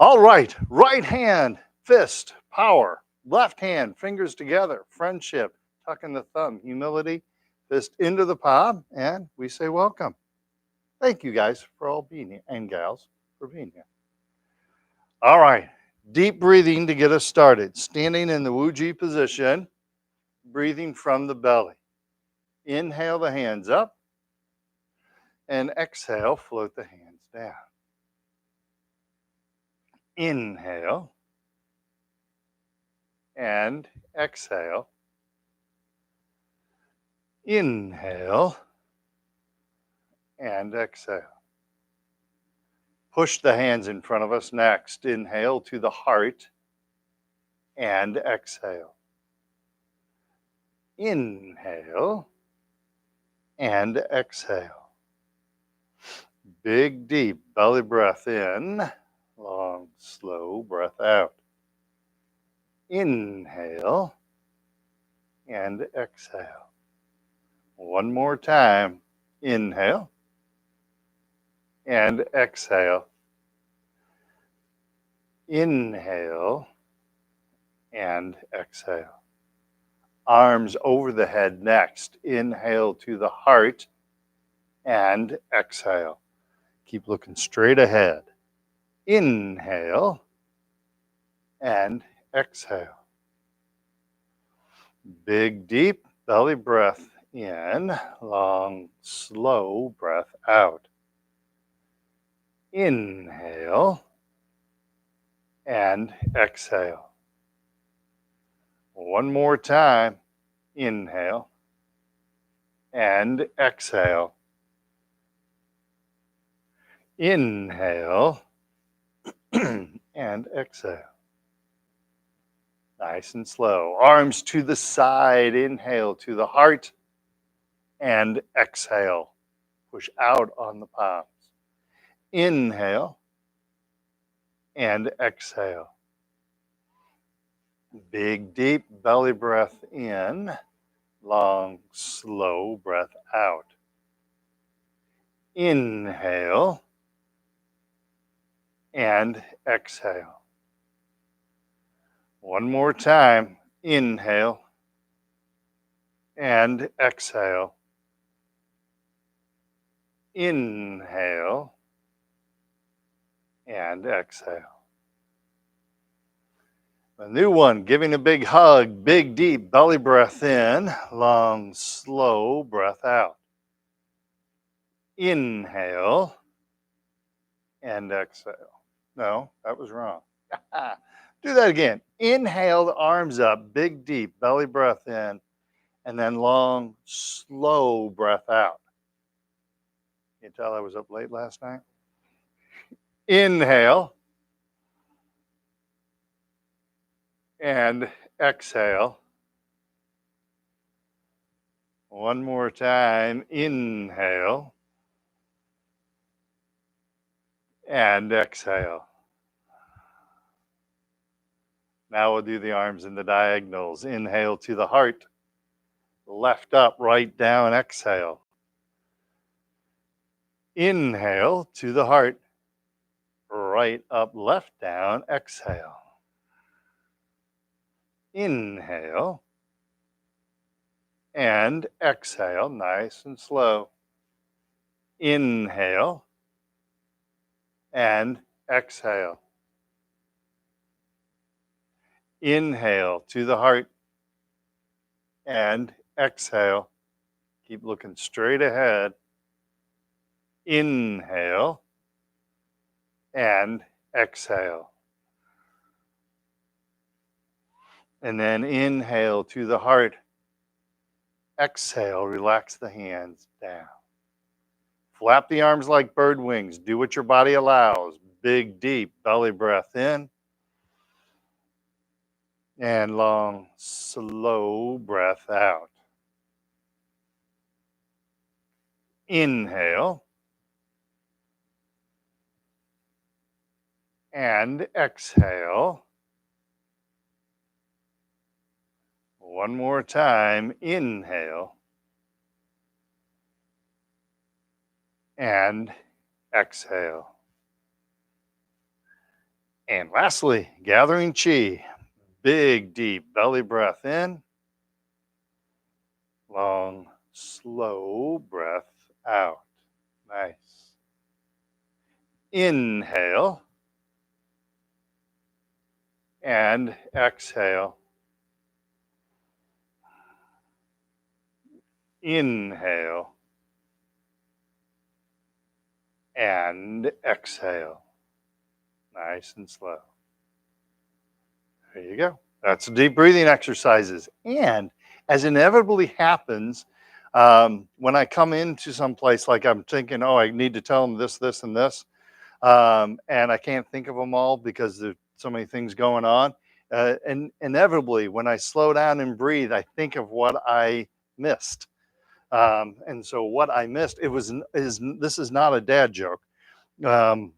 All right, right hand, fist, power. Left hand, fingers together, friendship, tucking the thumb, humility, fist into the palm, and we say welcome. Thank you guys for all being here, and gals for being here. All right, deep breathing to get us started. Standing in the Wuji position, breathing from the belly. Inhale the hands up, and exhale, float the hands down. Inhale, and exhale. Inhale and exhale. Push the hands in front of us next. Inhale to the heart and exhale. Inhale and exhale. Big, deep belly breath in. Long, slow breath out. Inhale and exhale. One more time. Inhale and exhale. Inhale and exhale. Arms over the head next. Inhale to the heart and exhale. Keep looking straight ahead. Inhale and exhale. Big, deep belly breath in. Long, slow breath out. Inhale and exhale. One more time. Inhale and exhale. Inhale and exhale. Nice and slow. Arms to the side. Inhale to the heart and exhale. Push out on the palms. Inhale and exhale. Big, deep belly breath in. Long, slow breath out. Inhale and exhale. One more time. Inhale and exhale. Inhale and exhale. A new one, giving a big hug, big, deep belly breath in, long, slow breath out. Inhale and exhale. No, that was wrong. Do that again. Inhale the arms up, big, deep belly breath in, and then long, slow breath out. You can tell I was up late last night. Inhale and exhale. One more time. Inhale and exhale. Now we'll do the arms in the diagonals. Inhale to the heart. Left up, right down, exhale. Inhale to the heart. Right up, left down, exhale. Inhale and exhale, nice and slow. Inhale and exhale. Inhale to the heart and exhale. Keep looking straight ahead. Inhale and exhale. And then inhale to the heart. Exhale, relax the hands down. Flap the arms like bird wings. Do what your body allows. Big, deep belly breath in. And long, slow breath out. Inhale. And exhale. One more time. Inhale. And exhale. And lastly, gathering chi. Big, deep belly breath in, long, slow breath out. Nice. Inhale and exhale. Inhale and exhale. Nice and slow. There you go. That's deep breathing exercises. And as inevitably happens, when I come into some place like I'm thinking, oh, I need to tell them this, this, and this, and I can't think of them all because there's so many things going on. And inevitably, when I slow down and breathe, I think of what I missed. And so, what I missed, it was is this is not a dad joke. Um,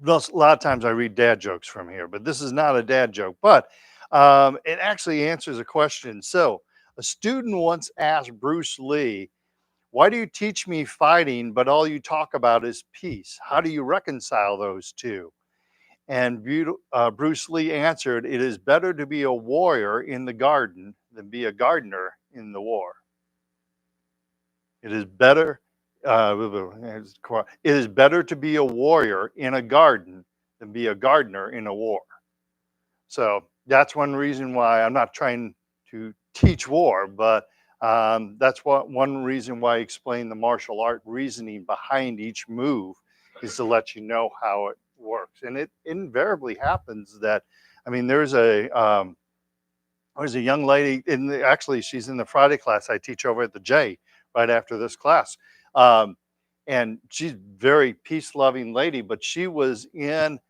a lot of times I read dad jokes from here, but this is not a dad joke. But it actually answers a question. So, a student once asked Bruce Lee, "Why do you teach me fighting, but all you talk about is peace? How do you reconcile those two?" And Bruce Lee answered, "It is better to be a warrior in the garden than be a gardener in the war. It is better. It is better to be a warrior in a garden than be a gardener in a war." So that's one reason why I'm not trying to teach war, but that's one reason why I explain the martial art reasoning behind each move is to let you know how it works. And it invariably happens that, I mean, there's a young lady actually she's in the Friday class I teach over at the J right after this class. Um, and she's very peace loving lady, but she was in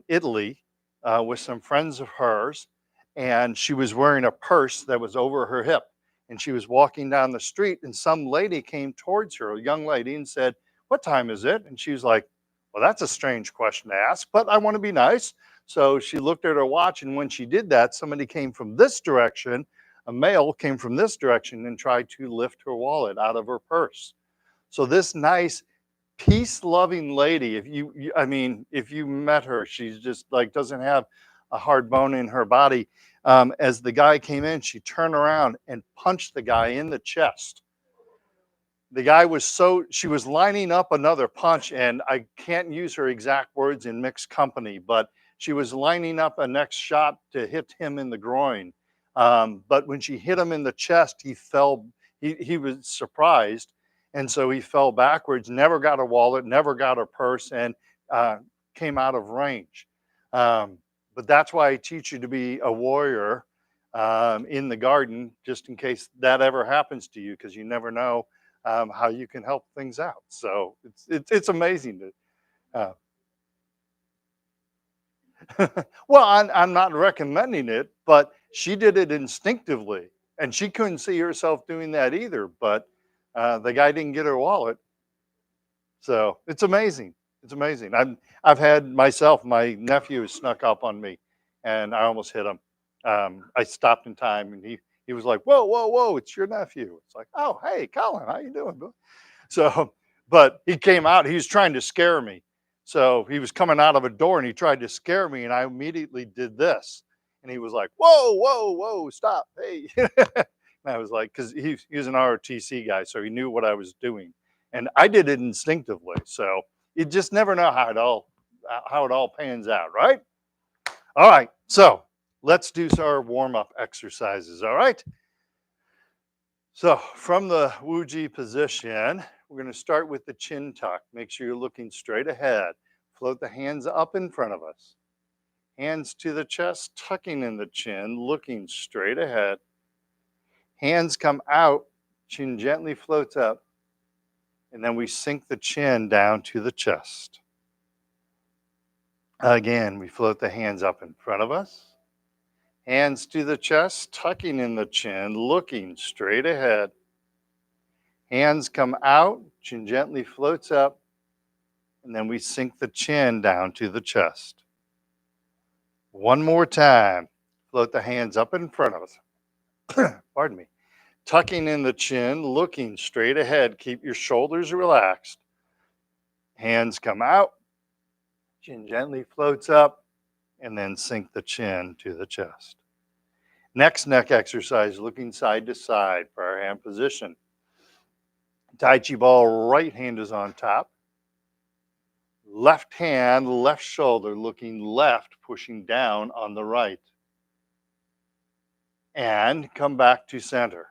Italy with some friends of hers, and she was wearing a purse that was over her hip. And she was walking down the street, and some lady came towards her, a young lady, and said, "What time is it?" And she was like, "Well, that's a strange question to ask, but I want to be nice." So she looked at her watch, and when she did that, somebody came from this direction. A male came from this direction and tried to lift her wallet out of her purse. So this nice, peace-loving lady, I mean, if you met her, she's just like doesn't have a hard bone in her body. As the guy came in, she turned around and punched the guy in the chest. The guy was she was lining up another punch, and I can't use her exact words in mixed company, but she was lining up a next shot to hit him in the groin. But when she hit him in the chest, he fell. He was surprised, and so he fell backwards. Never got a wallet, never got a purse, and uh, came out of range. But that's why I teach you to be a warrior in the garden, just in case that ever happens to you, because you never know how you can help things out. So it's amazing to. Well, I'm not recommending it, but she did it instinctively, and she couldn't see herself doing that either. But the guy didn't get her wallet, so it's amazing. It's amazing. I've had myself. My nephew snuck up on me, and I almost hit him. I stopped in time, and he was like, "Whoa, whoa, whoa! It's your nephew." It's like, "Oh, hey, Colin, how you doing, bro?" So, but he came out, he was trying to scare me. So he was coming out of a door and he tried to scare me, and I immediately did this. And he was like, "Whoa, whoa, whoa, stop. Hey." And I was like, because he was an ROTC guy, so he knew what I was doing. And I did it instinctively. So you just never know how it all pans out, right? All right. So let's do our warm-up exercises. All right. So from the Wuji position, we're going to start with the chin tuck. Make sure you're looking straight ahead. Float the hands up in front of us. Hands to the chest, tucking in the chin, looking straight ahead. Hands come out, chin gently floats up, and then we sink the chin down to the chest. Again, we float the hands up in front of us. Hands to the chest, tucking in the chin, looking straight ahead. Hands come out, chin gently floats up, and then we sink the chin down to the chest. One more time. Float the hands up in front of us. Pardon me. Tucking in the chin, looking straight ahead. Keep your shoulders relaxed. Hands come out. Chin gently floats up, and then sink the chin to the chest. Next neck exercise, looking side to side for our hand position. Tai Chi ball, right hand is on top. Left hand, left shoulder, looking left, pushing down on the right. And come back to center.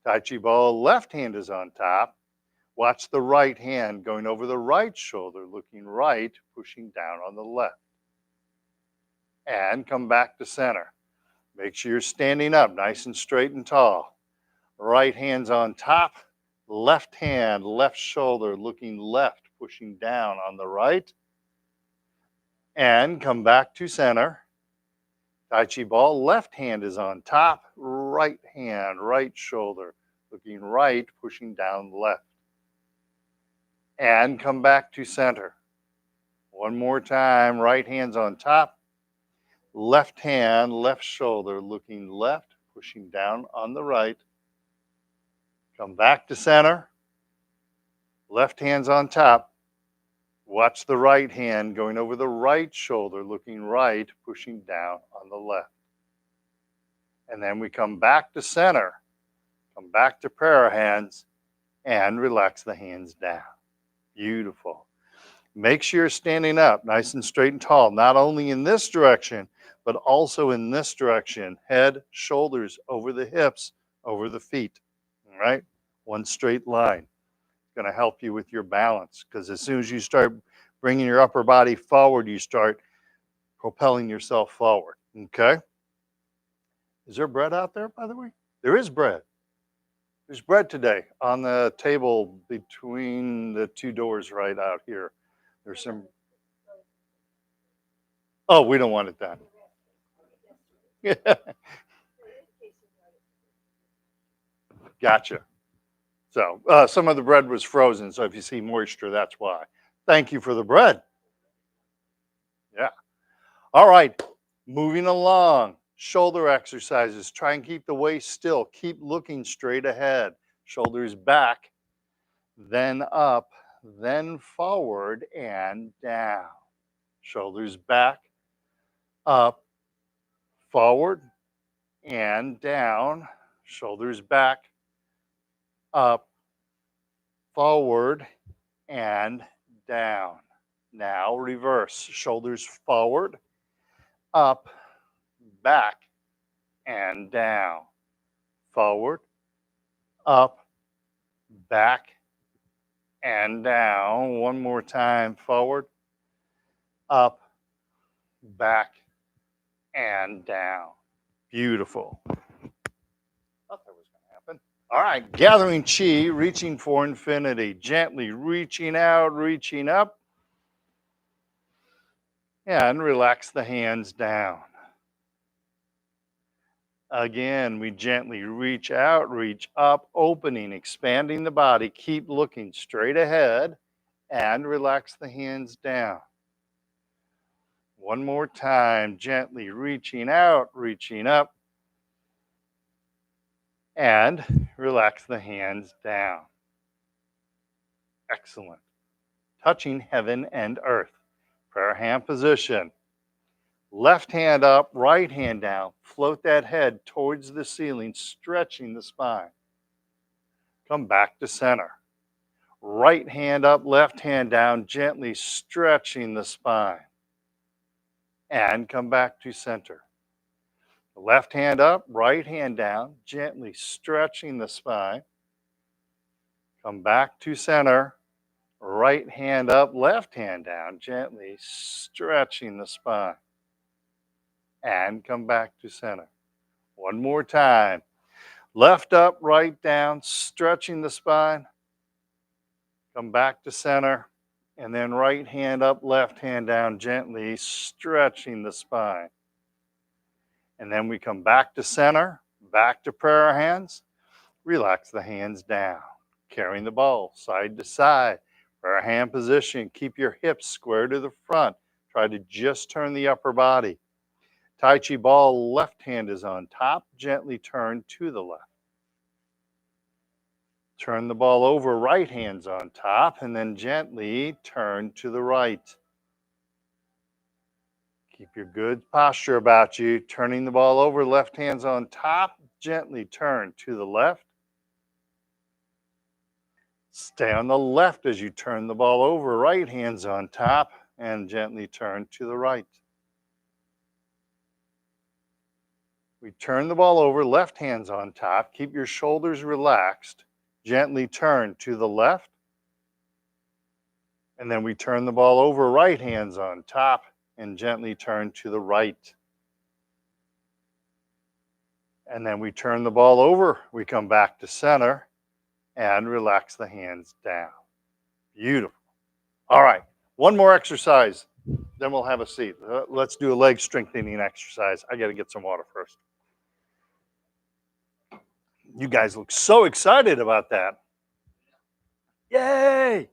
Tai Chi ball, left hand is on top. Watch the right hand going over the right shoulder, looking right, pushing down on the left. And come back to center. Make sure you're standing up nice and straight and tall. Right hand's on top. Left hand, left shoulder, looking left, pushing down on the right. And come back to center. Tai Chi ball, left hand is on top. Right hand, right shoulder, looking right, pushing down left. And come back to center. One more time. Right hand's on top. Left hand, left shoulder, looking left, pushing down on the right. Come back to center. Left hand's on top. Watch the right hand going over the right shoulder, looking right, pushing down on the left. And then we come back to center. Come back to prayer hands and relax the hands down. Beautiful. Make sure you're standing up nice and straight and tall, not only in this direction, but also in this direction. Head, shoulders over the hips, over the feet. All right? One straight line. It's going to help you with your balance, because as soon as you start bringing your upper body forward, you start propelling yourself forward. Okay? Is there bread out there, by the way? There is bread. There's bread today on the table between the two doors right out here. There's some. Oh, we don't want it then. Gotcha. So some of the bread was frozen, so if you see moisture, that's why. Thank you for the bread. Yeah. All right. Moving along. Shoulder exercises. Try and keep the waist still. Keep looking straight ahead. Shoulders back, then up, then forward and down. Shoulders back, up, forward, and down. Shoulders back, up, forward, and down. Now reverse. Shoulders forward, up, back, and down. Forward, up, back, and down. One more time. Forward, up, back, and down. Beautiful. Thought that was going to happen. All right, gathering chi, reaching for infinity. Gently reaching out, reaching up. And relax the hands down. Again, we gently reach out, reach up, opening, expanding the body. Keep looking straight ahead and relax the hands down. One more time, gently reaching out, reaching up, and relax the hands down. Excellent. Touching heaven and earth. Prayer hand position. Left hand up, right hand down. Float that head towards the ceiling, stretching the spine. Come back to center. Right hand up, left hand down, gently stretching the spine. And come back to center. Left hand up, right hand down, gently stretching the spine. Come back to center. Right hand up, left hand down, gently stretching the spine. And come back to center. One more time. Left up, right down, stretching the spine. Come back to center. And then right hand up, left hand down, gently stretching the spine. And then we come back to center, back to prayer hands. Relax the hands down. Carrying the ball side to side. Prayer hand position. Keep your hips square to the front. Try to just turn the upper body. Tai Chi ball, left hand is on top. Gently turn to the left. Turn the ball over, right hand's on top, and then gently turn to the right. Keep your good posture about you. Turning the ball over, left hand's on top. Gently turn to the left. Stay on the left as you turn the ball over. Right hand's on top and gently turn to the right. We turn the ball over, left hand's on top. Keep your shoulders relaxed. Gently turn to the left. And then we turn the ball over, right hand's on top and gently turn to the right. And then we turn the ball over. We come back to center and relax the hands down. Beautiful. All right, one more exercise, then we'll have a seat. Let's do a leg strengthening exercise. I got to get some water first. You guys look so excited about that. Yay!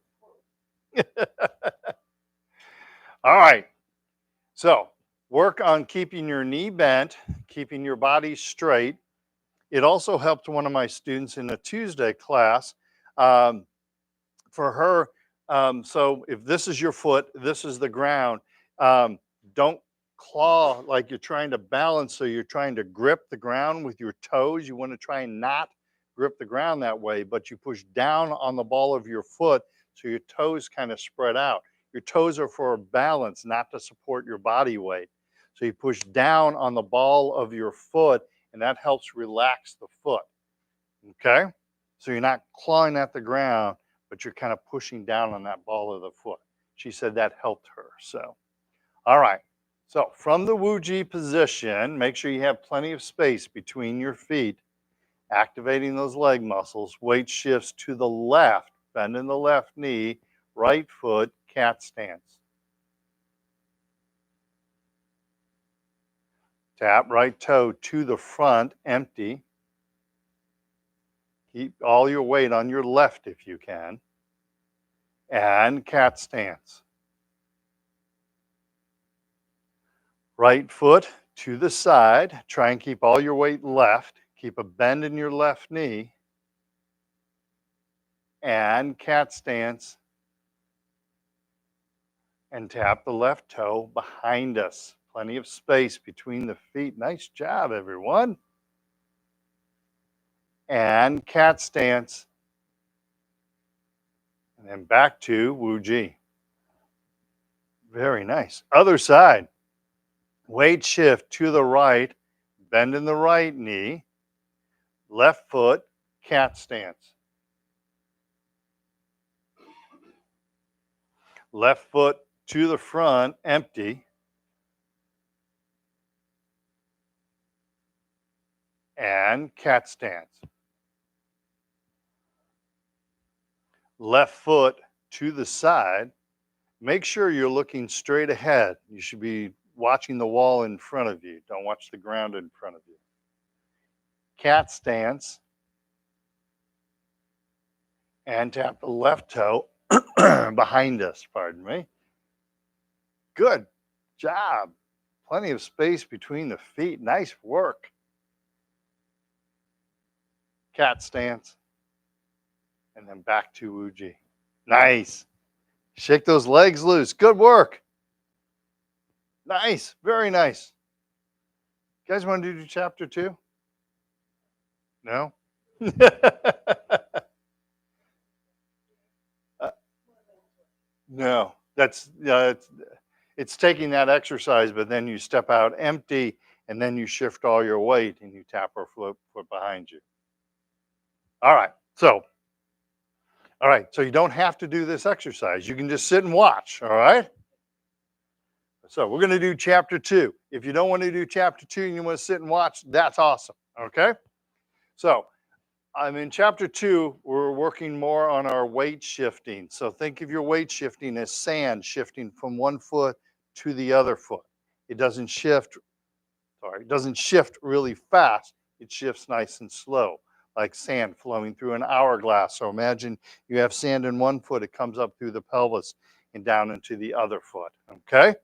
All right, so work on keeping your knee bent, keeping your body straight. It also helped one of my students in a Tuesday class. For her, so if this is your foot, this is the ground, don't claw like you're trying to balance, so you're trying to grip the ground with your toes. You want to try and not grip the ground that way, but you push down on the ball of your foot so your toes kind of spread out. Your toes are for balance, not to support your body weight. So you push down on the ball of your foot, and that helps relax the foot. Okay? So you're not clawing at the ground, but you're kind of pushing down on that ball of the foot. She said that helped her. So, all right. So from the Wu-Ji position, make sure you have plenty of space between your feet, activating those leg muscles. Weight shifts to the left, bend in the left knee, right foot, cat stance. Tap right toe to the front, empty. Keep all your weight on your left if you can. And cat stance. Right foot to the side. Try and keep all your weight left. Keep a bend in your left knee. And cat stance. And tap the left toe behind us. Plenty of space between the feet. Nice job, everyone. And cat stance. And then back to Wu-Ji. Very nice. Other side. Weight shift to the right. Bend in the right knee. Left foot, cat stance. Left foot to the front, empty. And cat stance. Left foot to the side. Make sure you're looking straight ahead. You should be watching the wall in front of you. Don't watch the ground in front of you. Cat stance. And tap the left toe behind us, pardon me. Good job. Plenty of space between the feet. Nice work. Cat stance. And then back to Wu-Ji. Nice. Shake those legs loose. Good work. Nice. Very nice. You guys want to do chapter 2? No? No. That's it's taking that exercise, but then you step out empty and then you shift all your weight and you tap our foot behind you. All right. So you don't have to do this exercise. You can just sit and watch. All right. So we're going to do chapter 2. If you don't want to do chapter 2 and you want to sit and watch, that's awesome. Okay. So I'm in chapter 2. We're working more on our weight shifting. So think of your weight shifting as sand shifting from one foot to the other foot. It doesn't shift really fast. It shifts nice and slow, like sand flowing through an hourglass. So imagine you have sand in one foot, it comes up through the pelvis and down into the other foot. Okay.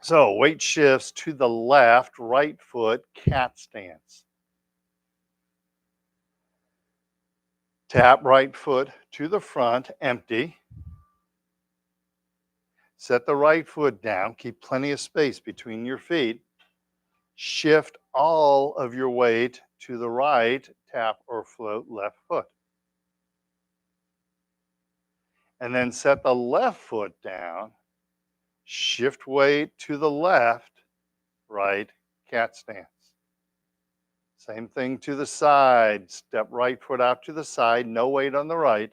So weight shifts to the left, right foot, cat stance. Tap right foot to the front, empty. Set the right foot down. Keep plenty of space between your feet. Shift all of your weight to the right. Tap or float left foot. And then set the left foot down. Shift weight to the left. Right cat stance. Same thing to the side. Step right foot out to the side. No weight on the right.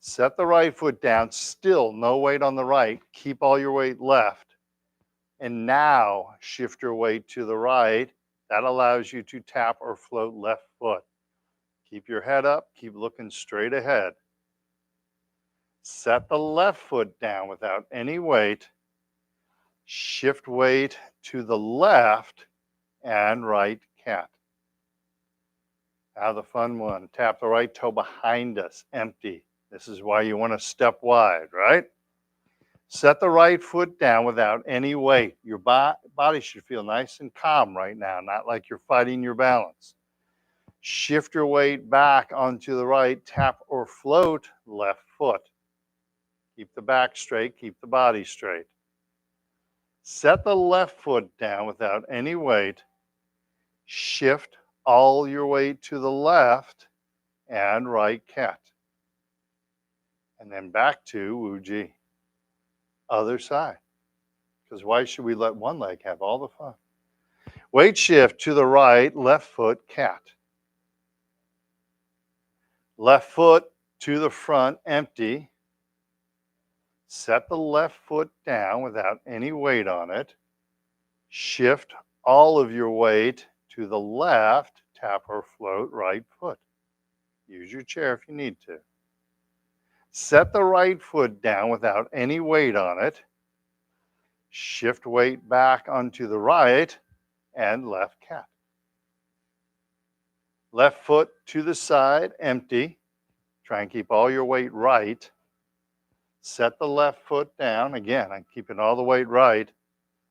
Set the right foot down. Still no weight on the right. Keep all your weight left. And now shift your weight to the right. That allows you to tap or float left foot. Keep your head up. Keep looking straight ahead. Set the left foot down without any weight. Shift weight to the left and right cat. Now the fun one. Tap the right toe behind us. Empty. This is why you want to step wide, right? Set the right foot down without any weight. Your body should feel nice and calm right now, not like you're fighting your balance. Shift your weight back onto the right. Tap or float left foot. Keep the back straight. Keep the body straight. Set the left foot down without any weight. Shift all your weight to the left and right cat. And then back to Wuji. Other side. Because why should we let one leg have all the fun? Weight shift to the right, left foot, cat. Left foot to the front, empty. Set the left foot down without any weight on it. Shift all of your weight to the left, tap or float right foot. Use your chair if you need to. Set the right foot down without any weight on it. Shift weight back onto the right and left cat. Left foot to the side, empty. Try and keep all your weight right. Set the left foot down. Again, I'm keeping all the weight right.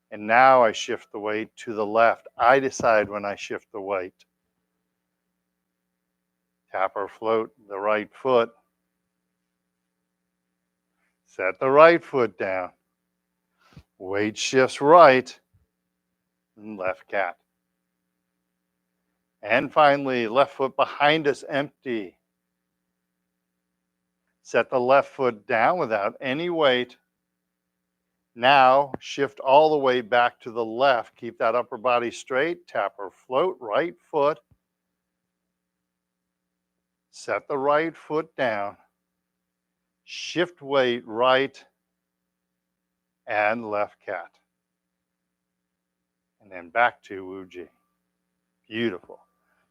And now I shift the weight to the left. I decide when I shift the weight. Tap or float the right foot. Set the right foot down. Weight shifts right and left cat. And finally, left foot behind us, empty. Set the left foot down without any weight. Now, shift all the way back to the left. Keep that upper body straight. Tap or float right foot. Set the right foot down. Shift weight right and left cat. And then back to Wuji. Beautiful.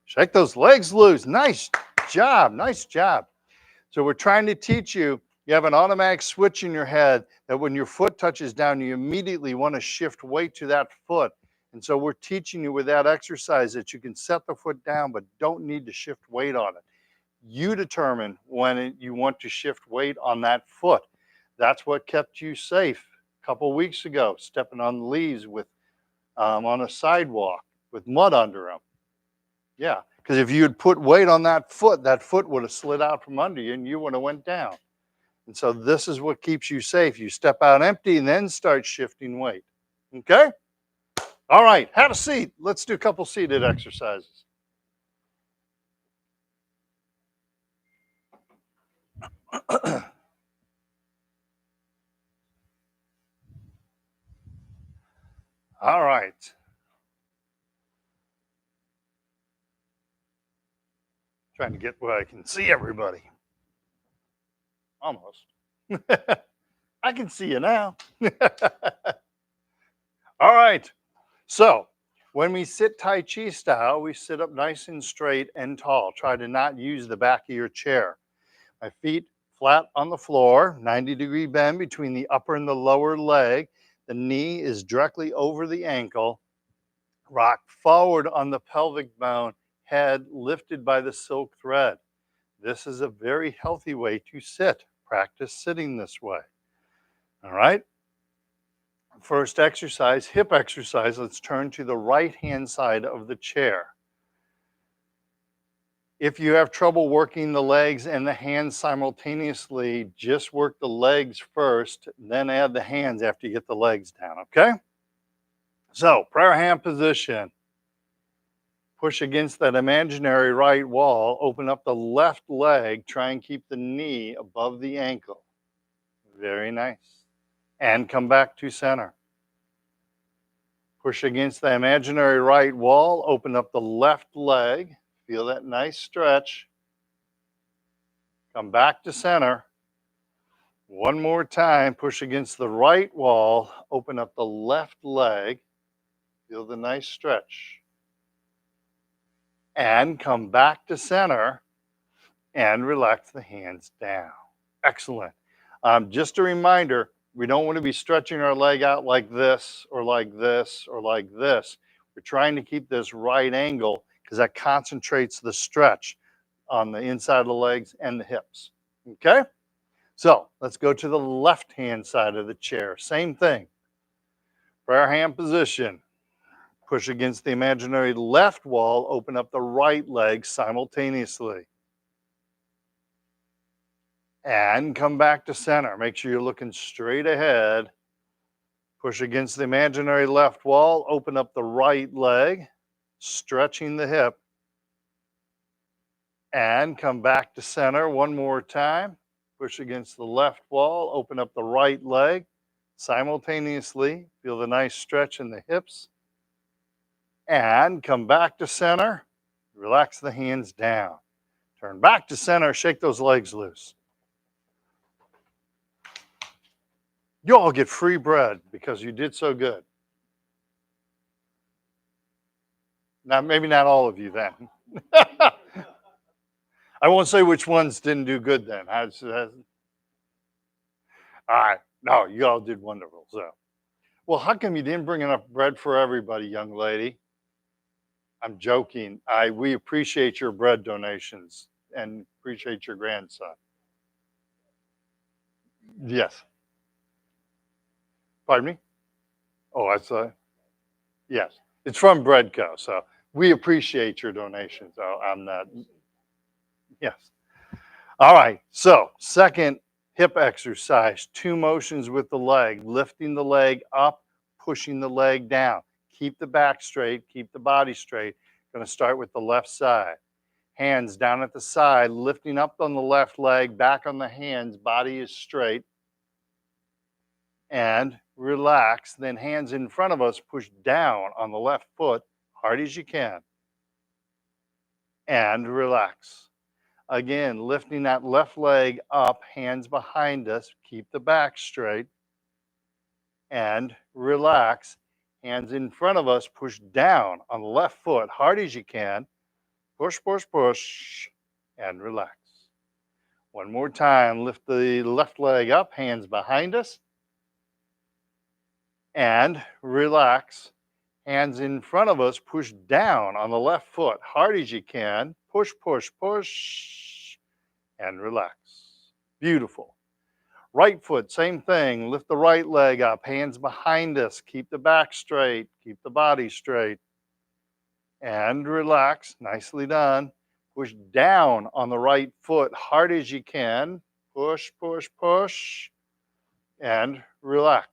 Shake those legs loose. Nice job. Nice job. So we're trying to teach you, you have an automatic switch in your head that when your foot touches down, you immediately want to shift weight to that foot. And so we're teaching you with that exercise that you can set the foot down, but don't need to shift weight on it. You determine when you want to shift weight on that foot. That's what kept you safe a couple weeks ago, stepping on the leaves with on a sidewalk with mud under them. Yeah, because if you had put weight on that foot would have slid out from under you and you would have went down. And so this is what keeps you safe. You step out empty and then start shifting weight. Okay? All right, have a seat. Let's do a couple seated exercises. All right. Trying to get where I can see everybody. Almost. I can see you now. All right. So when we sit Tai Chi style, we sit up nice and straight and tall. Try to not use the back of your chair. My feet flat on the floor, 90-degree bend between the upper and the lower leg. The knee is directly over the ankle. Rock forward on the pelvic bone, head lifted by the silk thread. This is a very healthy way to sit. Practice sitting this way. All right. First exercise, hip exercise. Let's turn to the right-hand side of the chair. If you have trouble working the legs and the hands simultaneously, just work the legs first, then add the hands after you get the legs down, okay? So, prayer hand position. Push against that imaginary right wall, open up the left leg, try and keep the knee above the ankle. Very nice. And come back to center. Push against the imaginary right wall, open up the left leg, feel that nice stretch. Come back to center. One more time, push against the right wall, open up the left leg, feel the nice stretch. And come back to center and relax the hands down. Excellent. Just a reminder, we don't want to be stretching our leg out like this or like this or like this. We're trying to keep this right angle because that concentrates the stretch on the inside of the legs and the hips. Okay? So let's go to the left hand side of the chair. Same thing. Prayer hand position. Push against the imaginary left wall, open up the right leg simultaneously. And come back to center. Make sure you're looking straight ahead. Push against the imaginary left wall, open up the right leg, stretching the hip. And come back to center one more time. Push against the left wall, open up the right leg simultaneously. Feel the nice stretch in the hips. And come back to center. Relax the hands down. Turn back to center, shake those legs loose. You all get free bread because you did so good. Now, maybe not all of you then. I won't say which ones didn't do good then. All right. No, you all did wonderful. So, well, how come you didn't bring enough bread for everybody, young lady? I'm joking. We appreciate your bread donations and appreciate your grandson. Yes. Pardon me? Oh, that's yes. It's from Breadco, so we appreciate your donations. I'm not. Yes. All right. So, second hip exercise, 2 motions with the leg, lifting the leg up, pushing the leg down. Keep the back straight, keep the body straight. Going to start with the left side. Hands down at the side, lifting up on the left leg, back on the hands, body is straight. And relax. Then hands in front of us, push down on the left foot, hard as you can. And relax. Again, lifting that left leg up, hands behind us, keep the back straight. And relax. Hands in front of us, push down on the left foot, hard as you can. Push, push, push, and relax. One more time, lift the left leg up, hands behind us. And relax. Hands in front of us, push down on the left foot, hard as you can. Push, push, push, and relax. Beautiful. Right foot, same thing. Lift the right leg up, hands behind us. Keep the back straight, keep the body straight. And relax. Nicely done. Push down on the right foot, hard as you can. Push, push, push, and relax.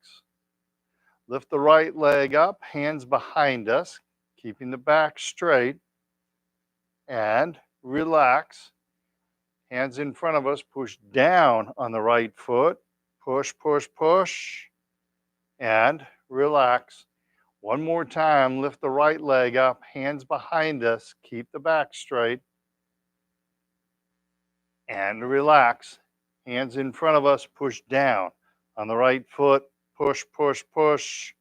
Lift the right leg up, hands behind us, keeping the back straight, and relax. Hands in front of us, push down on the right foot, push, push, push, and relax. One more time, lift the right leg up, hands behind us, keep the back straight, and relax. Hands in front of us, push down on the right foot, push, push, push,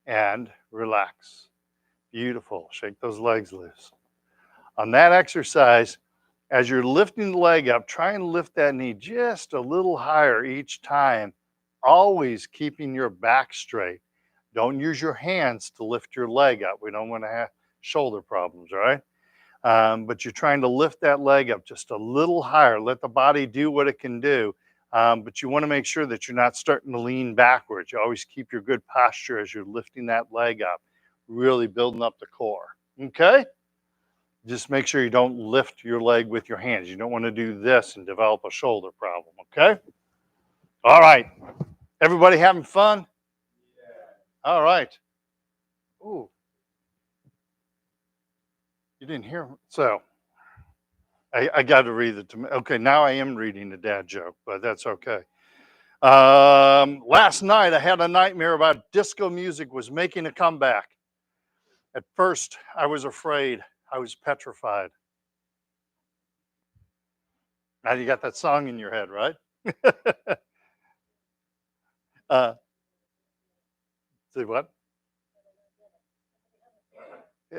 and relax. Beautiful. Shake those legs loose. On that exercise, as you're lifting the leg up, try and lift that knee just a little higher each time, always keeping your back straight. Don't use your hands to lift your leg up. We don't want to have shoulder problems, all right? But you're trying to lift that leg up just a little higher. Let the body do what it can do. But you want to make sure that you're not starting to lean backwards. You always keep your good posture as you're lifting that leg up, really building up the core. Okay? Just make sure you don't lift your leg with your hands. You don't want to do this and develop a shoulder problem, okay? All right. Everybody having fun? All right. Ooh, you didn't hear? So I got to read it to me. Okay, now I am reading a dad joke, but that's okay. Last night I had a nightmare about disco music was making a comeback. At first, I was afraid. I was petrified. Now you got that song in your head, right? uh, say what?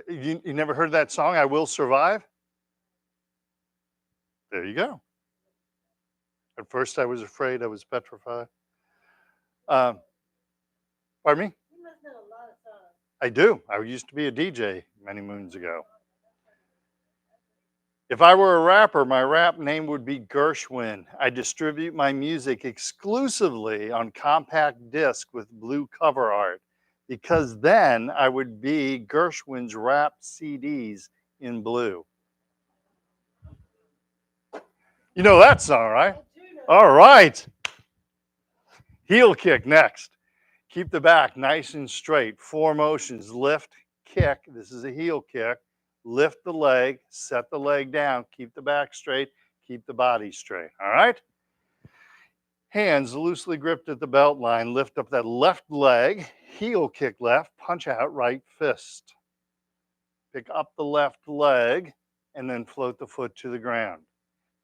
You never heard that song, I Will Survive? There you go. At first, I was afraid. I was petrified. Um, pardon me? I do. I used to be a DJ many moons ago. If I were a rapper, my rap name would be Gershwin. I distribute my music exclusively on compact disc with blue cover art because then I would be Gershwin's rap CDs in blue. You know that song, right? All right. Heel kick next. Keep the back nice and straight. 4 motions, lift, kick. This is a heel kick. Lift the leg, set the leg down, keep the back straight, keep the body straight. All right? Hands loosely gripped at the belt line. Lift up that left leg, heel kick left, punch out right fist. Pick up the left leg and then float the foot to the ground.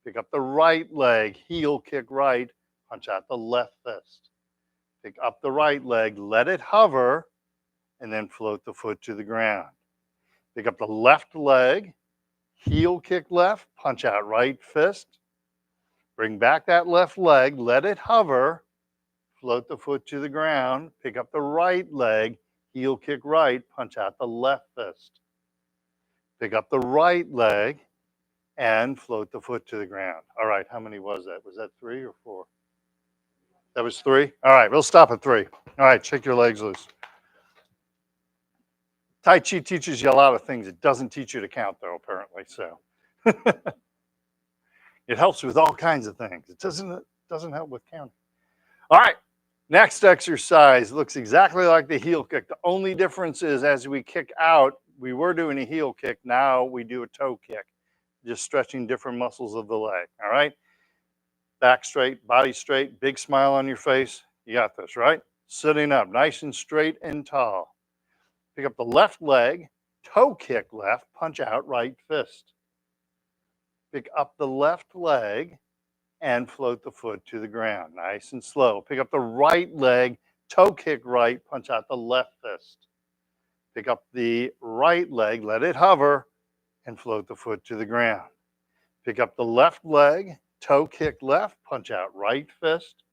Pick up the right leg, heel kick right, punch out the left fist. Pick up the right leg, let it hover, and then float the foot to the ground. Pick up the left leg, heel kick left, punch out right fist. Bring back that left leg, let it hover, float the foot to the ground. Pick up the right leg, heel kick right, punch out the left fist. Pick up the right leg and float the foot to the ground. All right, how many was that? Was that 3 or 4? That was 3? All right, we'll stop at 3. All right, shake your legs loose. Tai Chi teaches you a lot of things. It doesn't teach you to count, though, apparently. So it helps with all kinds of things. It doesn't help with counting. All right, next exercise looks exactly like the heel kick. The only difference is as we kick out, we were doing a heel kick. Now we do a toe kick, just stretching different muscles of the leg. All right, back straight, body straight, big smile on your face. You got this, right? Sitting up, nice and straight and tall. Pick up the left leg, toe kick left, punch out right fist. Pick up the left leg and float the foot to the ground, nice and slow. Pick up the right leg, toe kick right, punch out the left fist. Pick up the right leg, let it hover, and float the foot to the ground. Pick up the left leg, toe kick left, punch out right fist.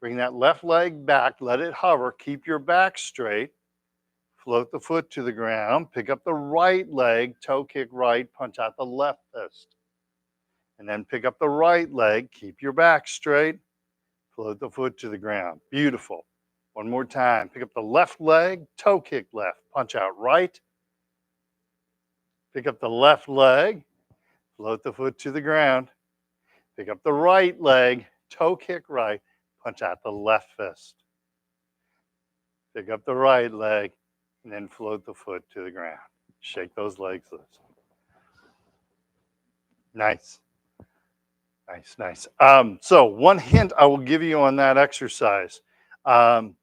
Bring that left leg back, let it hover, keep your back straight. Float the foot to the ground, pick up the right leg, toe kick right, punch out the left fist. And then pick up the right leg, keep your back straight, float the foot to the ground. Beautiful. One more time. Pick up the left leg, toe kick left, punch out right. Pick up the left leg, float the foot to the ground. Pick up the right leg, toe kick right, punch out the left fist. Pick up the right leg, and then float the foot to the ground. Shake those legs loose. Nice. Nice, nice. So one hint I will give you on that exercise, and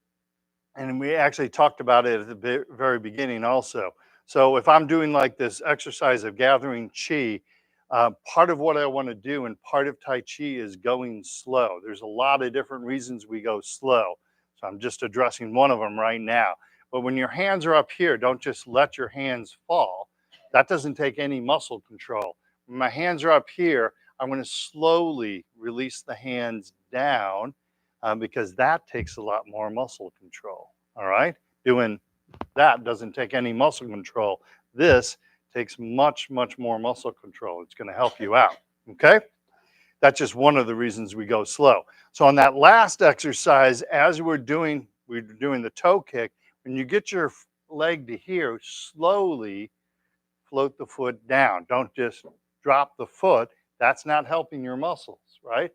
we actually talked about it at the very beginning also. So if I'm doing like this exercise of gathering chi, part of what I want to do and part of Tai Chi is going slow. There's a lot of different reasons we go slow. So I'm just addressing one of them right now. But when your hands are up here, don't just let your hands fall. That doesn't take any muscle control. When my hands are up here, I'm going to slowly release the hands down because that takes a lot more muscle control. All right? Doing that doesn't take any muscle control. This takes much, much more muscle control. It's going to help you out. Okay? That's just one of the reasons we go slow. So on that last exercise, as we're doing the toe kick, when you get your leg to here, slowly float the foot down. Don't just drop the foot. That's not helping your muscles, right?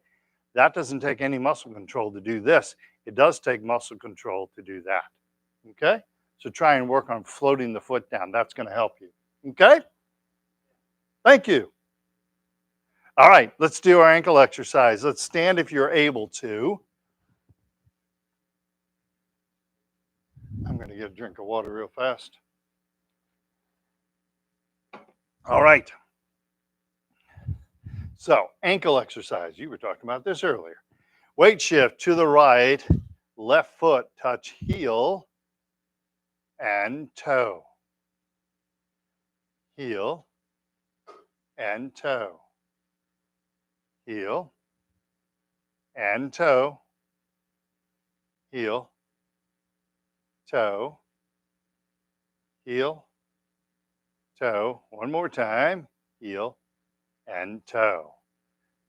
That doesn't take any muscle control to do this. It does take muscle control to do that. Okay? So try and work on floating the foot down. That's going to help you. Okay? Thank you. All right, let's do our ankle exercise. Let's stand if you're able to. I'm going to get a drink of water real fast. All right. So, ankle exercise. You were talking about this earlier. Weight shift to the right, left foot touch heel and toe. Heel and toe. Heel and toe. Heel, toe, heel, toe. One more time. Heel and toe.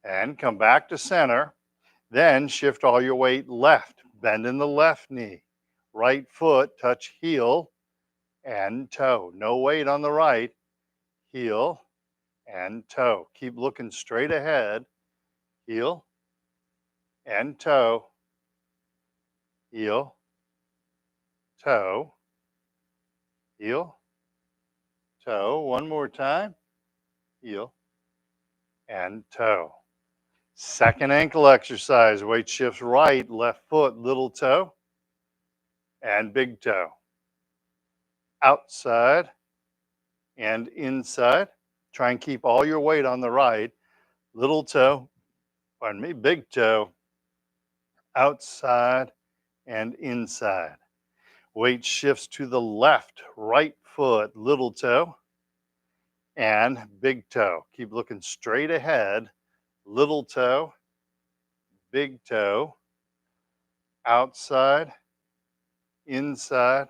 And come back to center. Then shift all your weight left. Bend in the left knee. Right foot touch heel and toe. No weight on the right. Heel and toe. Keep looking straight ahead. Heel and toe. Heel, toe, heel, toe. One more time. Heel and toe. Second ankle exercise. Weight shifts right, left foot, little toe and big toe. Outside and inside. Try and keep all your weight on the right. Little toe, pardon me, big toe, outside and inside. Weight shifts to the left, right foot, little toe and big toe. Keep looking straight ahead. Little toe, big toe, outside, inside,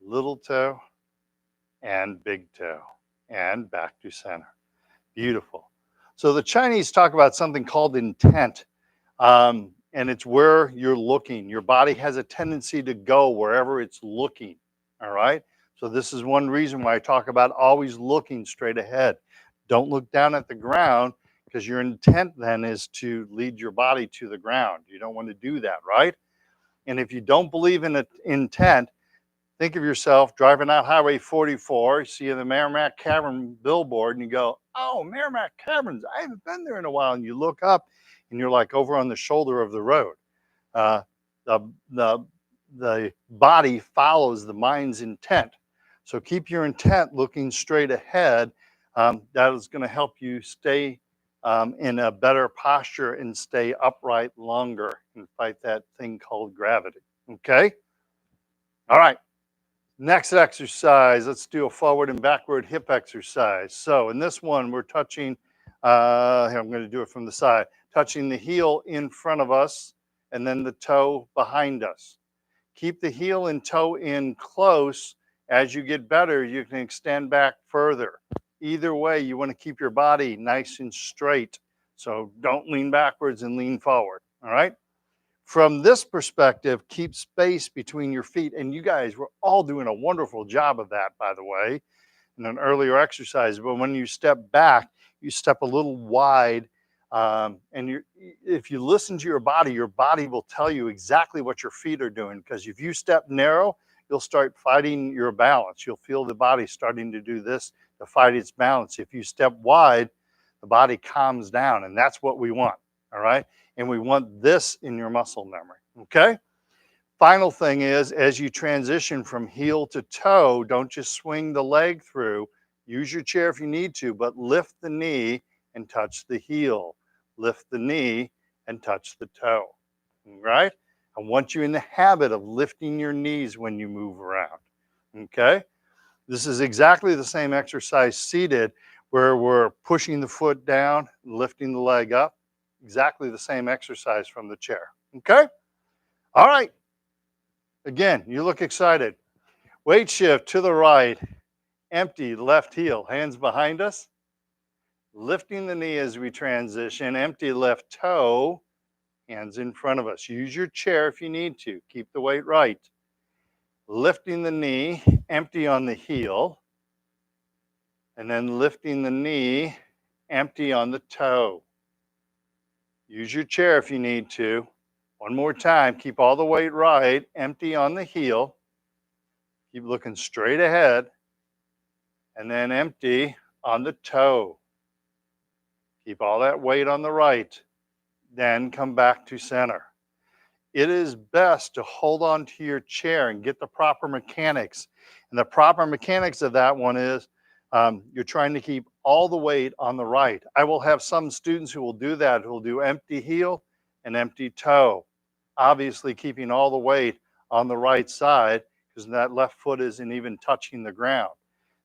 little toe and big toe, and back to center. Beautiful. So the Chinese talk about something called intent, and it's where you're looking. Your body has a tendency to go wherever it's looking, all right? So this is one reason why I talk about always looking straight ahead. Don't look down at the ground, because your intent then is to lead your body to the ground. You don't want to do that, right? And if you don't believe in intent, think of yourself driving out Highway 44, you see the Merrimack Cavern billboard, and you go, oh, Merrimack Caverns, I haven't been there in a while. And you look up, and you're like over on the shoulder of the road. Uh, the body follows the mind's intent. So keep your intent looking straight ahead. That is going to help you stay in a better posture and stay upright longer and fight that thing called gravity. Okay? All right. Next exercise, let's do a forward and backward hip exercise. So in this one, we're touching, here, I'm going to do it from the side, touching the heel in front of us and then the toe behind us. Keep the heel and toe in close. As you get better, you can extend back further. Either way, you want to keep your body nice and straight. So don't lean backwards and lean forward, all right? From this perspective, keep space between your feet. And you guys were all doing a wonderful job of that, by the way, in an earlier exercise. But when you step back, you step a little wide. And if you listen to your body will tell you exactly what your feet are doing. Because if you step narrow, you'll start fighting your balance. You'll feel the body starting to do this to fight its balance. If you step wide, the body calms down. And that's what we want, all right? And we want this in your muscle memory, okay? Final thing is, as you transition from heel to toe, don't just swing the leg through. Use your chair if you need to, but lift the knee and touch the heel. Lift the knee and touch the toe, right? I want you in the habit of lifting your knees when you move around, okay? This is exactly the same exercise seated, where we're pushing the foot down, lifting the leg up. Exactly the same exercise from the chair. Okay? All right. Again, you look excited. Weight shift to the right. Empty left heel. Hands behind us. Lifting the knee as we transition. Empty left toe. Hands in front of us. Use your chair if you need to. Keep the weight right. Lifting the knee. Empty on the heel. And then lifting the knee, empty on the toe. Use your chair if you need to. One more time, keep all the weight right, empty on the heel. Keep looking straight ahead. And then empty on the toe. Keep all that weight on the right. Then come back to center. It is best to hold on to your chair and get the proper mechanics. And the proper mechanics of that one is you're trying to keep all the weight on the right. I will have some students who will do that, who will do empty heel and empty toe. Obviously keeping all the weight on the right side because that left foot isn't even touching the ground.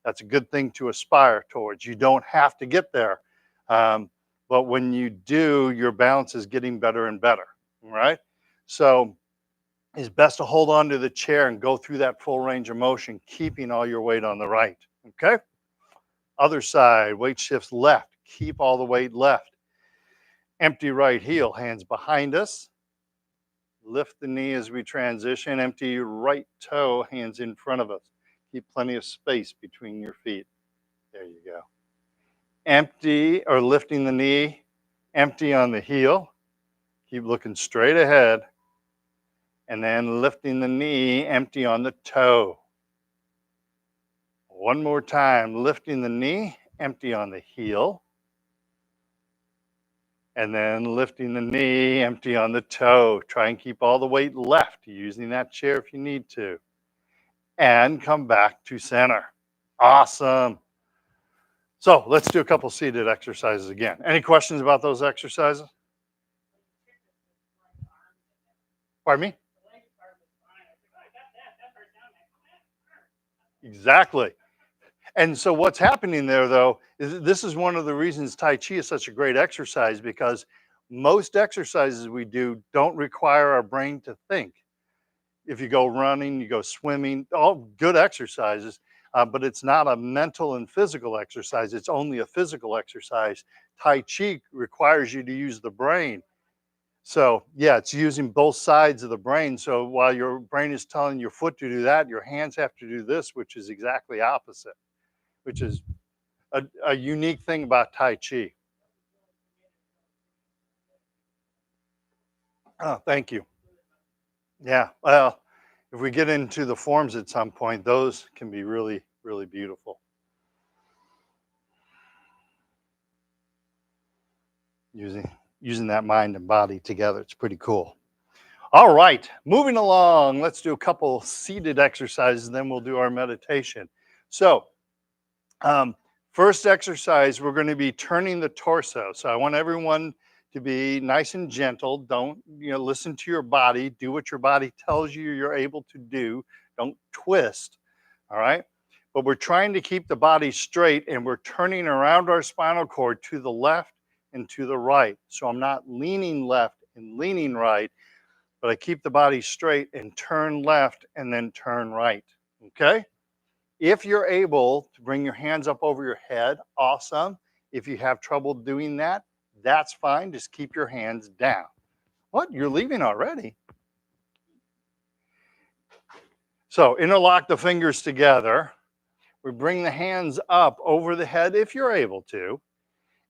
That's a good thing to aspire towards. You don't have to get there. But when you do, your balance is getting better and better, right? So it's best to hold on to the chair and go through that full range of motion, keeping all your weight on the right, okay? Other side, weight shifts left. Keep all the weight left. Empty right heel, hands behind us. Lift the knee as we transition. Empty right toe, hands in front of us. Keep plenty of space between your feet. There you go. Empty or lifting the knee, empty on the heel. Keep looking straight ahead. And then lifting the knee, empty on the toe. One more time, lifting the knee, empty on the heel. And then lifting the knee, empty on the toe. Try and keep all the weight left, using that chair if you need to. And come back to center. Awesome. So let's do a couple seated exercises again. Any questions about those exercises? Pardon me? Exactly. And so what's happening there, though, is this is one of the reasons Tai Chi is such a great exercise, because most exercises we do don't require our brain to think. If you go running, you go swimming, all good exercises, but it's not a mental and physical exercise. It's only a physical exercise. Tai Chi requires you to use the brain. So yeah, it's using both sides of the brain. So while your brain is telling your foot to do that, your hands have to do this, which is exactly opposite, which is a unique thing about Tai Chi. Oh, thank you. Yeah, well, if we get into the forms at some point, those can be really, really beautiful. Using that mind and body together, it's pretty cool. All right, moving along, let's do a couple seated exercises, then we'll do our meditation. So, first exercise, we're going to be turning the torso. So I want everyone to be nice and gentle. Don't, listen to your body. Do what your body tells you you're able to do. Don't twist. All right. But we're trying to keep the body straight, and we're turning around our spinal cord to the left and to the right. So I'm not leaning left and leaning right, but I keep the body straight and turn left and then turn right. Okay. If you're able to bring your hands up over your head, awesome. If you have trouble doing that, that's fine. Just keep your hands down. What? You're leaving already? So interlock the fingers together. We bring the hands up over the head if you're able to.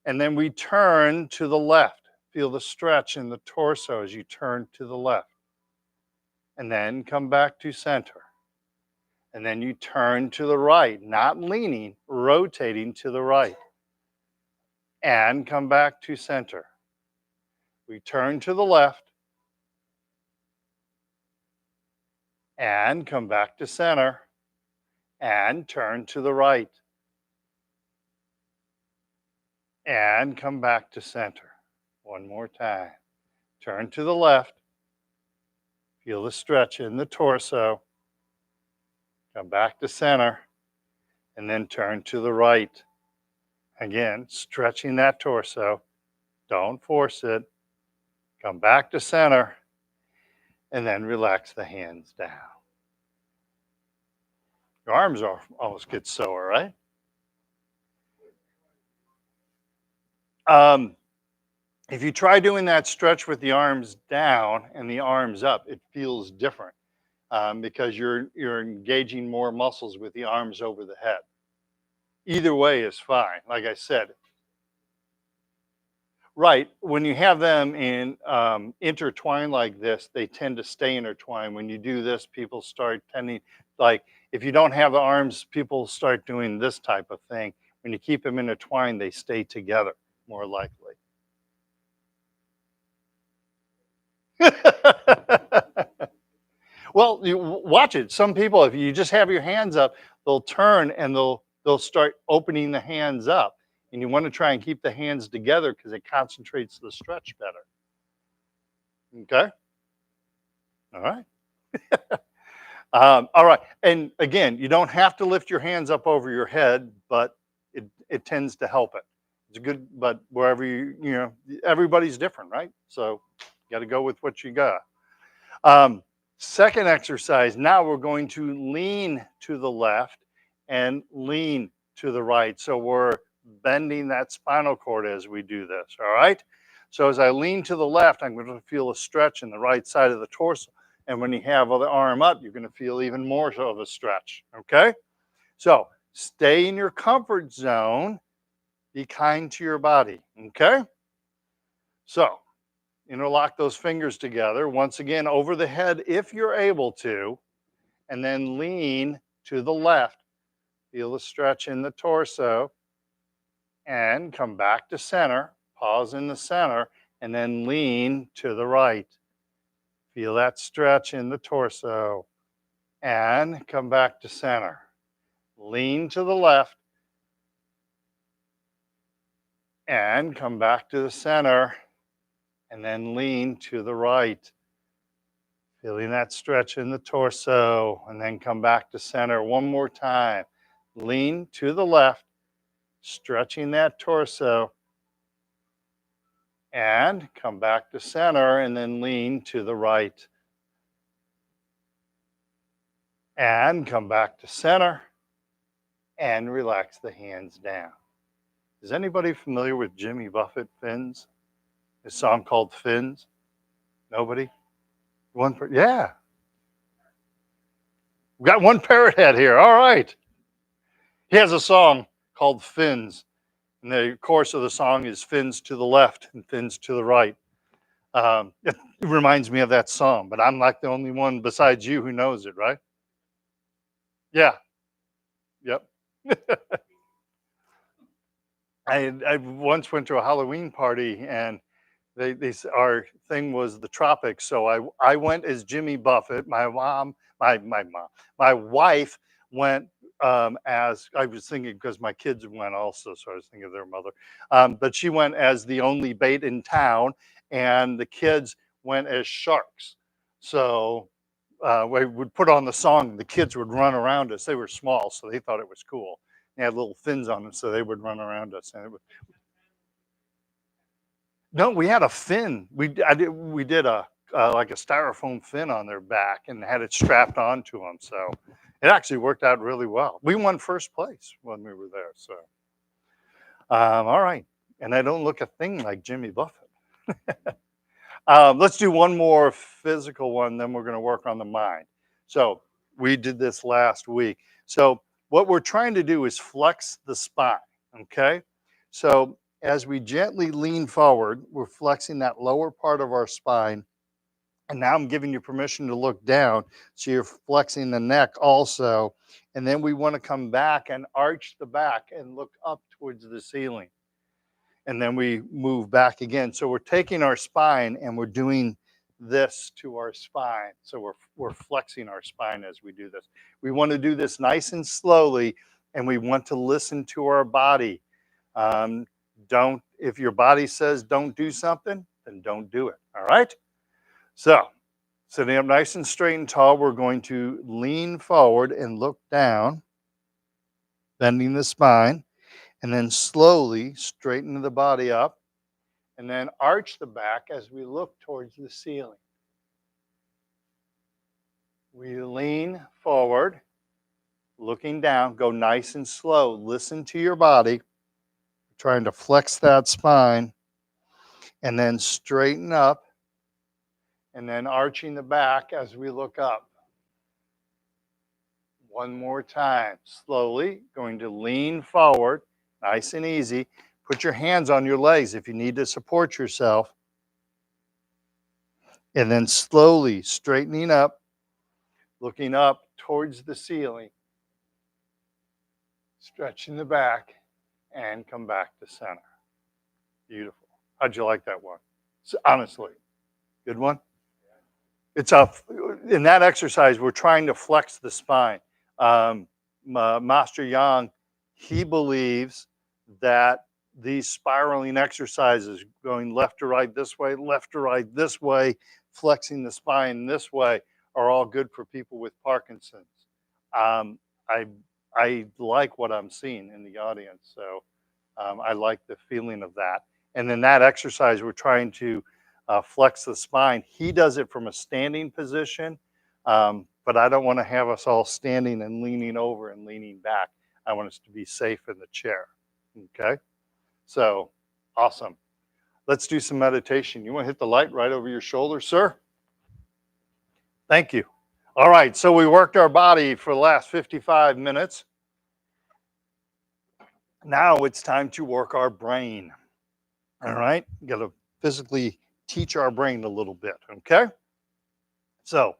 And then we turn to the left. Feel the stretch in the torso as you turn to the left. And then come back to center. And then you turn to the right, not leaning, rotating to the right. And come back to center. We turn to the left and come back to center and turn to the right and come back to center. One more time. Turn to the left. Feel the stretch in the torso. Come back to center and then turn to the right. Again, stretching that torso. Don't force it. Come back to center and then relax the hands down. Your arms almost get sore, right? If you try doing that stretch with the arms down and the arms up, it feels different because you're engaging more muscles with the arms over the head. Either way is fine. Like I said, right. When you have them in intertwined like this, they tend to stay intertwined. When you do this, people start tending, like, if you don't have the arms, people start doing this type of thing. When you keep them intertwined, they stay together more likely. Well, you watch it. Some people, if you just have your hands up, they'll turn and they'll start opening the hands up. And you want to try and keep the hands together because it concentrates the stretch better. Okay. All right. All right. And again, you don't have to lift your hands up over your head, but it tends to help it. It's good, but wherever everybody's different, right? So you got to go with what you got. Um, Second exercise, now we're going to lean to the left and lean to the right. So we're bending that spinal cord as we do this, all right? So as I lean to the left, I'm going to feel a stretch in the right side of the torso. And when you have the arm up, you're going to feel even more so of a stretch, okay? So stay in your comfort zone. Be kind to your body, okay? So interlock those fingers together. Once again, over the head if you're able to, and then lean to the left. Feel the stretch in the torso and come back to center. Pause in the center and then lean to the right. Feel that stretch in the torso and come back to center. Lean to the left and come back to the center and then lean to the right. Feeling that stretch in the torso and then come back to center one more time. Lean to the left, stretching that torso and come back to center and then lean to the right. And come back to center and relax the hands down. Is anybody familiar with Jimmy Buffett, Fins? His song called Fins? Nobody? Yeah. We got one parrot head here. All right. He has a song called Fins. And the chorus of the song is fins to the left and fins to the right. It reminds me of that song, but I'm like the only one besides you who knows it, right? Yeah. Yep. I once went to a Halloween party and our thing was the tropics. So I went as Jimmy Buffett. My wife went as I was thinking because my kids went also, so I was thinking of their mother. But she went as the only bait in town, and the kids went as sharks. So we would put on the song. The kids would run around us. They were small, so they thought it was cool. They had little fins on them, so they would run around us, and it was no, we had a fin. We did a like a styrofoam fin on their back and had it strapped onto them. So it actually worked out really well. We won first place when we were there. So all right, and I don't look a thing like Jimmy Buffett. Let's do one more physical one, then we're going to work on the mind. So we did this last week. So what we're trying to do is flex the spine. Okay, so as we gently lean forward, we're flexing that lower part of our spine. And now I'm giving you permission to look down. So you're flexing the neck also. And then we want to come back and arch the back and look up towards the ceiling. And then we move back again. So we're taking our spine and we're doing this to our spine. So we're flexing our spine as we do this. We want to do this nice and slowly, and we want to listen to our body. Don't, if your body says don't do something, then don't do it. All right. So sitting up nice and straight and tall, we're going to lean forward and look down, bending the spine, and then slowly straighten the body up, and then arch the back as we look towards the ceiling. We lean forward, looking down, go nice and slow. Listen to your body, trying to flex that spine, and then straighten up, and then arching the back as we look up. One more time. Slowly going to lean forward, nice and easy. Put your hands on your legs if you need to support yourself. And then slowly straightening up, looking up towards the ceiling, stretching the back, and come back to center. Beautiful. How'd you like that one? Honestly, good one? It's in that exercise, we're trying to flex the spine. Master Yang, he believes that these spiraling exercises, going left to right this way, left to right this way, flexing the spine this way, are all good for people with Parkinson's. Um, I I like what I'm seeing in the audience, so I like the feeling of that. And then that exercise, we're trying to flex the spine. He does it from a standing position, but I don't want to have us all standing and leaning over and leaning back. I want us to be safe in the chair. Okay, so awesome. Let's do some meditation. You want to hit the light right over your shoulder, sir? Thank you. All right, so we worked our body for the last 55 minutes. Now it's time to work our brain. All right, got to physically teach our brain a little bit. Okay, so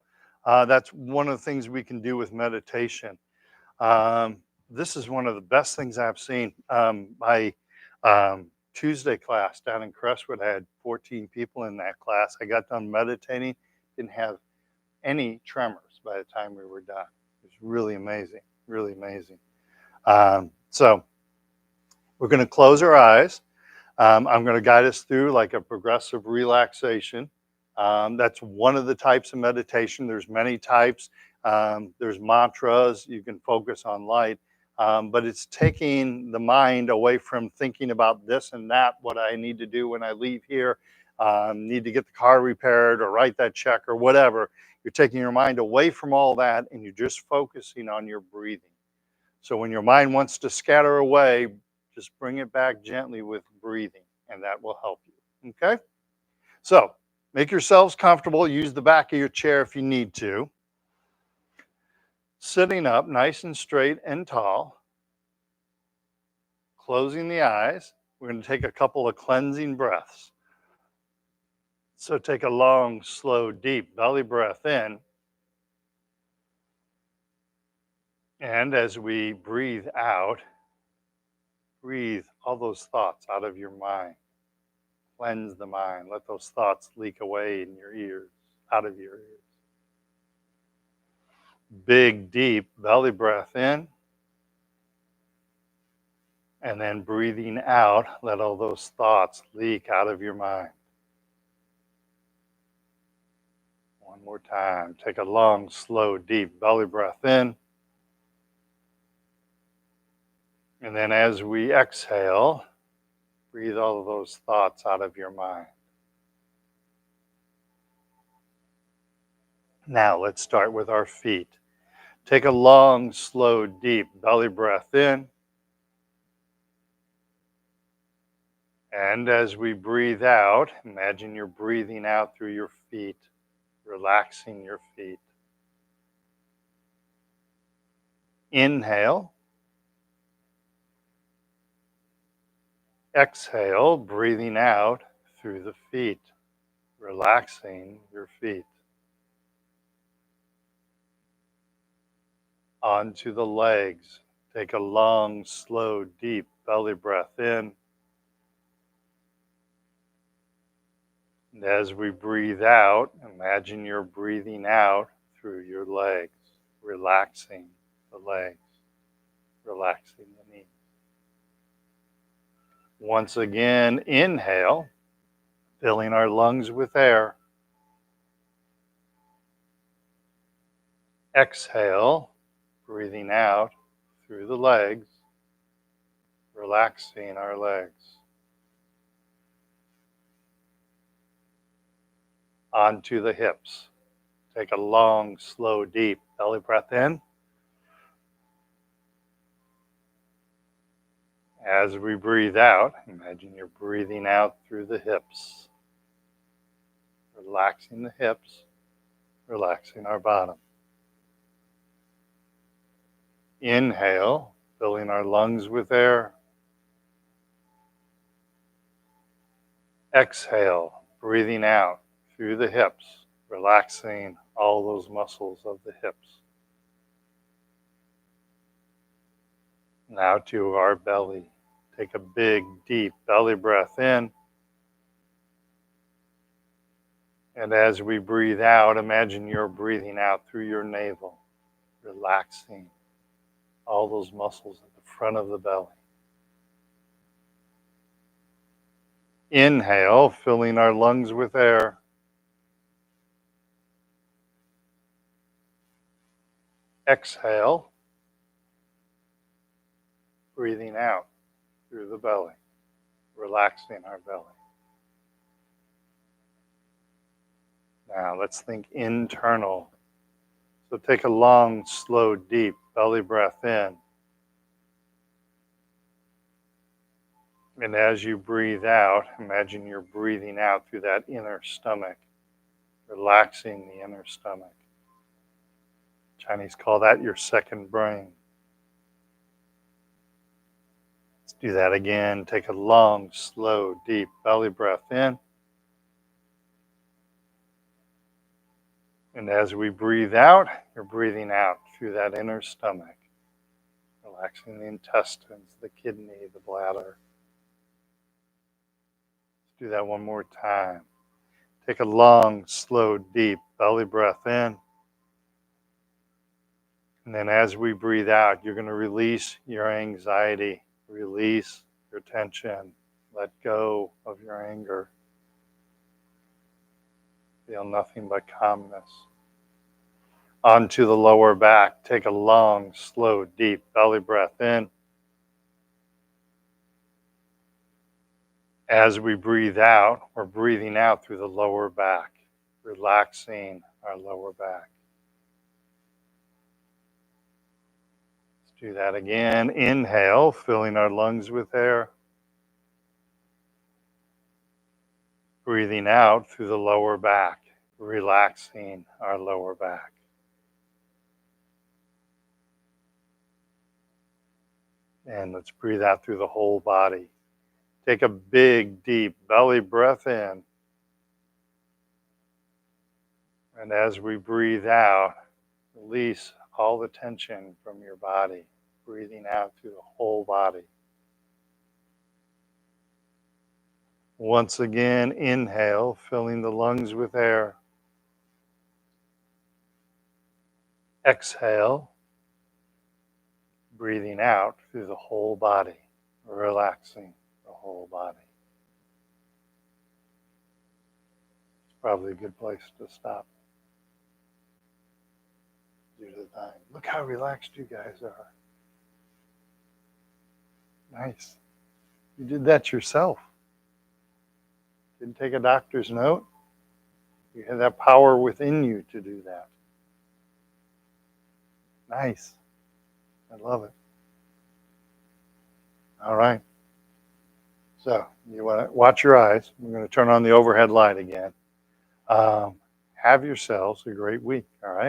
that's one of the things we can do with meditation. This is one of the best things I've seen. My Tuesday class down in Crestwood, I had 14 people in that class. I got done meditating, didn't have any tremors by the time we were done. It was really amazing, really amazing. So we're going to close our eyes. I'm going to guide us through like a progressive relaxation. That's one of the types of meditation. There's many types. There's mantras. You can focus on light. But it's taking the mind away from thinking about this and that, what I need to do when I leave here, need to get the car repaired or write that check or whatever. You're taking your mind away from all that and you're just focusing on your breathing. So when your mind wants to scatter away, just bring it back gently with breathing, and that will help you. Okay? So make yourselves comfortable. Use the back of your chair if you need to. Sitting up nice and straight and tall. Closing the eyes. We're going to take a couple of cleansing breaths. So take a long, slow, deep belly breath in. And as we breathe out, breathe all those thoughts out of your mind. Cleanse the mind. Let those thoughts leak away in your ears, out of your ears. Big, deep belly breath in. And then breathing out, let all those thoughts leak out of your mind. One more time. Take a long, slow, deep belly breath in. And then as we exhale, breathe all of those thoughts out of your mind. Now let's start with our feet. Take a long, slow, deep belly breath in. And as we breathe out, imagine you're breathing out through your feet, relaxing your feet. Inhale. Exhale, breathing out through the feet, relaxing your feet. Onto the legs. Take a long, slow, deep belly breath in. And as we breathe out, imagine you're breathing out through your legs, relaxing the legs, relaxing the knees. Once again, inhale, filling our lungs with air. Exhale, breathing out through the legs, relaxing our legs. Onto the hips. Take a long, slow, deep belly breath in. As we breathe out, imagine you're breathing out through the hips. Relaxing the hips, relaxing our bottom. Inhale, filling our lungs with air. Exhale, breathing out through the hips, relaxing all those muscles of the hips. Now to our belly. Take a big, deep belly breath in. And as we breathe out, imagine you're breathing out through your navel, relaxing all those muscles at the front of the belly. Inhale, filling our lungs with air. Exhale, breathing out through the belly, relaxing our belly. Now let's think internal. So take a long, slow, deep belly breath in. And as you breathe out, imagine you're breathing out through that inner stomach, relaxing the inner stomach. Chinese call that your second brain. Let's do that again. Take a long, slow, deep belly breath in. And as we breathe out, you're breathing out through that inner stomach, relaxing the intestines, the kidney, the bladder. Let's do that one more time. Take a long, slow, deep belly breath in. And then as we breathe out, you're going to release your anxiety, release your tension, let go of your anger. Feel nothing but calmness. Onto the lower back, take a long, slow, deep belly breath in. As we breathe out, we're breathing out through the lower back, relaxing our lower back. Let's do that again. Inhale, filling our lungs with air. Breathing out through the lower back, relaxing our lower back. And let's breathe out through the whole body. Take a big, deep belly breath in. And as we breathe out, release all the tension from your body, breathing out through the whole body. Once again, inhale, filling the lungs with air. Exhale, breathing out through the whole body, relaxing the whole body. It's probably a good place to stop due to the time. Look how relaxed you guys are. Nice. You did that yourself. Didn't take a doctor's note. You had that power within you to do that. Nice. I love it. All right. So you want to watch your eyes. We're going to turn on the overhead light again. Have yourselves a great week. All right.